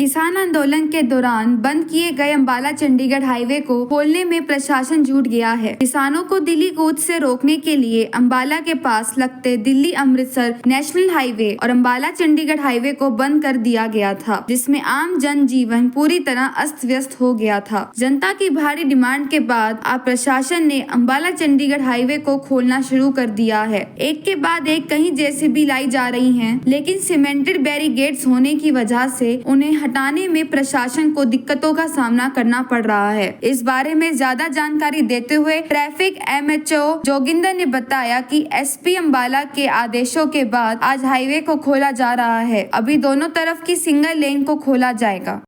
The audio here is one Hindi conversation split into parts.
किसान आंदोलन के दौरान बंद किए गए अंबाला चंडीगढ़ हाईवे को खोलने में प्रशासन जुट गया है। किसानों को दिल्ली कूच से रोकने के लिए अंबाला के पास लगते दिल्ली अमृतसर नेशनल हाईवे और अंबाला चंडीगढ़ हाईवे को बंद कर दिया गया था, जिसमें आम जनजीवन पूरी तरह अस्त व्यस्त हो गया था। जनता की भारी डिमांड के बाद अब प्रशासन ने अंबाला चंडीगढ़ हाईवे को खोलना शुरू कर दिया है। एक के बाद एक कहीं जेसीबी लाई जा रही है, लेकिन सीमेंटेड बैरिकेड्स होने की वजह से उन्हें हटाने में प्रशासन को दिक्कतों का सामना करना पड़ रहा है। इस बारे में ज्यादा जानकारी देते हुए ट्रैफिक एमएचओ जोगिंदर ने बताया कि एसपी अंबाला के आदेशों के बाद आज हाईवे को खोला जा रहा है। अभी दोनों तरफ की सिंगल लेन को खोला जाएगा।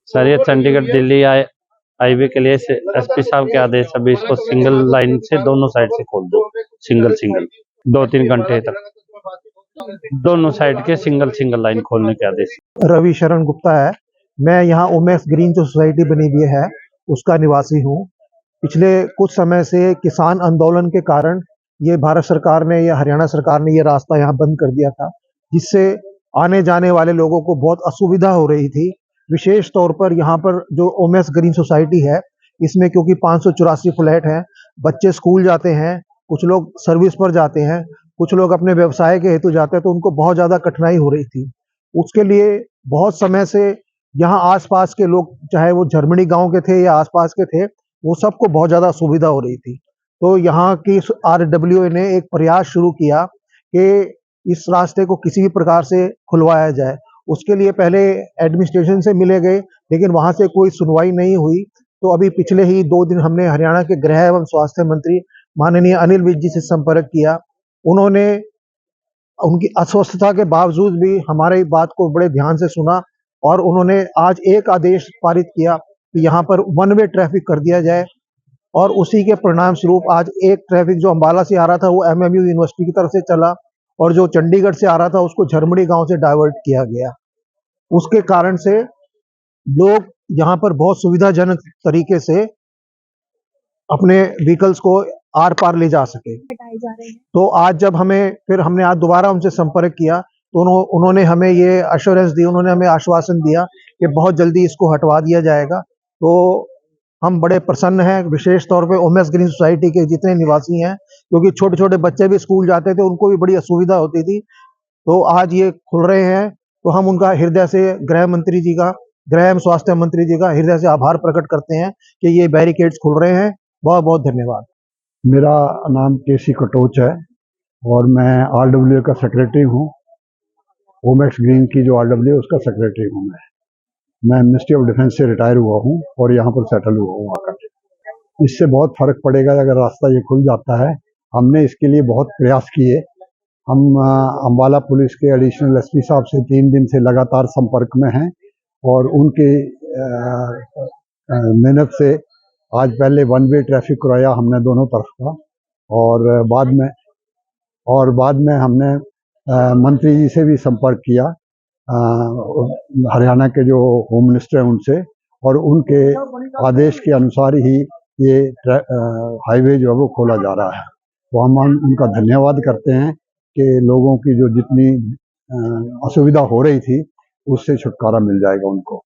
सर, ये चंडीगढ़ दिल्ली हाईवे के लिए एसपी साहब के आदेश, अभी इसको सिंगल लाइन से दोनों साइड से खोल दो। सिंगल 2-3 घंटे तक दोनों साइड के सिंगल लाइन खोलने के आदेश। रवि शरण गुप्ता है। मैं यहाँ ओमेक्स ग्रीन जो सोसाइटी बनी हुई है उसका निवासी हूँ। पिछले कुछ समय से किसान आंदोलन के कारण ये भारत सरकार ने या हरियाणा सरकार ने ये रास्ता यहाँ बंद कर दिया था, जिससे आने जाने वाले लोगों को बहुत असुविधा हो रही थी। विशेष तौर पर यहाँ पर जो ओमेक्स ग्रीन सोसाइटी है, इसमें क्योंकि 584 फ्लैट हैं, बच्चे स्कूल जाते हैं, कुछ लोग सर्विस पर जाते हैं, कुछ लोग अपने व्यवसाय के हेतु जाते हैं, तो उनको बहुत ज़्यादा कठिनाई हो रही थी। उसके लिए बहुत समय से यहाँ आसपास के लोग, चाहे वो झरमणी गांव के थे या आसपास के थे, वो सबको बहुत ज़्यादा सुविधा हो रही थी। तो यहाँ की RWA ने एक प्रयास शुरू किया कि इस रास्ते को किसी भी प्रकार से खुलवाया जाए। उसके लिए पहले एडमिनिस्ट्रेशन से मिले गए, लेकिन वहाँ से कोई सुनवाई नहीं हुई। तो अभी पिछले ही 2 दिन हमने हरियाणा के गृह एवं स्वास्थ्य मंत्री माननीय अनिल विज जी से संपर्क किया। उन्होंने उनकी अस्वस्थता के बावजूद भी हमारी बात को बड़े ध्यान से सुना और उन्होंने आज एक आदेश पारित किया कि यहाँ पर 1 वे ट्रैफिक कर दिया जाए। और उसी के परिणाम स्वरूप आज एक ट्रैफिक जो अंबाला से आ रहा था वो MMU यूनिवर्सिटी की तरफ से चला, और जो चंडीगढ़ से आ रहा था उसको झरमड़ी गांव से डाइवर्ट किया गया। उसके कारण से लोग यहाँ पर बहुत सुविधाजनक तरीके से अपने व्हीकल्स को आर पार ले जा सके। तो आज जब हमने आज दोबारा उनसे संपर्क किया तो उन्होंने हमें ये अश्योरेंस दी, उन्होंने हमें आश्वासन दिया कि बहुत जल्दी इसको हटवा दिया जाएगा। तो हम बड़े प्रसन्न हैं, विशेष तौर पे ओमेक्स ग्रीन सोसाइटी के जितने निवासी हैं, क्योंकि छोटे छोटे बच्चे भी स्कूल जाते थे, उनको भी बड़ी असुविधा होती थी। तो आज ये खुल रहे हैं, तो हम उनका हृदय से गृह एवं स्वास्थ्य मंत्री जी का हृदय से आभार प्रकट करते हैं कि ये बैरिकेड्स खुल रहे हैं। बहुत बहुत धन्यवाद। मेरा नाम KC कटोच है और मैं RWA का सेक्रेटरी हूँ। ओमेक्स ग्रीन की जो RWA उसका सेक्रेटरी हूँ। मैं मिनिस्ट्री ऑफ डिफेंस से रिटायर हुआ हूँ और यहाँ पर सेटल हुआ हूँ आकर। इससे बहुत फर्क पड़ेगा अगर रास्ता ये खुल जाता है। हमने इसके लिए बहुत प्रयास किए। हम अंबाला पुलिस के एडिशनल SP साहब से 3 दिन से लगातार संपर्क में हैं और उनके मेहनत से आज पहले 1 वे ट्रैफिक कराया हमने दोनों तरफ का, और बाद में हमने मंत्री जी से भी संपर्क किया, हरियाणा के जो होम मिनिस्टर हैं उनसे, और उनके आदेश के अनुसार ही ये हाईवे जो है वो खोला जा रहा है। तो हम उनका धन्यवाद करते हैं कि लोगों की जो जितनी असुविधा हो रही थी उससे छुटकारा मिल जाएगा उनको।